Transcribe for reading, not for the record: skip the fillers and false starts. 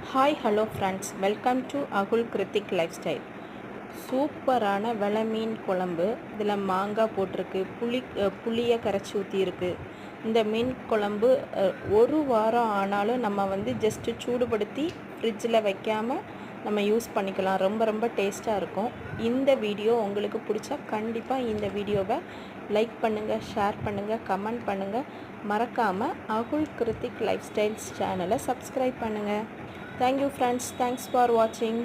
Hi hello friends, welcome to Akul Kirthik lifestyle. சூப்பரான வெலை மீன் குழம்பு. இதில் மாங்காய் போட்டிருக்கு, புளியை கரைச்சி ஊற்றிருக்கு. இந்த மீன் குழம்பு ஒரு வாரம் ஆனாலும் நம்ம ஜஸ்ட்டு சூடுபடுத்தி ஃப்ரிட்ஜில் வைக்காமல் நம்ம யூஸ் பண்ணிக்கலாம். ரொம்ப ரொம்ப டேஸ்ட்டாக இருக்கும். இந்த வீடியோ உங்களுக்கு பிடிச்சா கண்டிப்பாக இந்த வீடியோவை லைக் பண்ணுங்கள், ஷேர் பண்ணுங்கள், கமெண்ட் பண்ணுங்கள். மறக்காமல் அகுல் கிருத்திக் லைஃப் ஸ்டைல்ஸ் சேனலை சப்ஸ்கிரைப் பண்ணுங்கள். Thank you friends. Thanks for watching.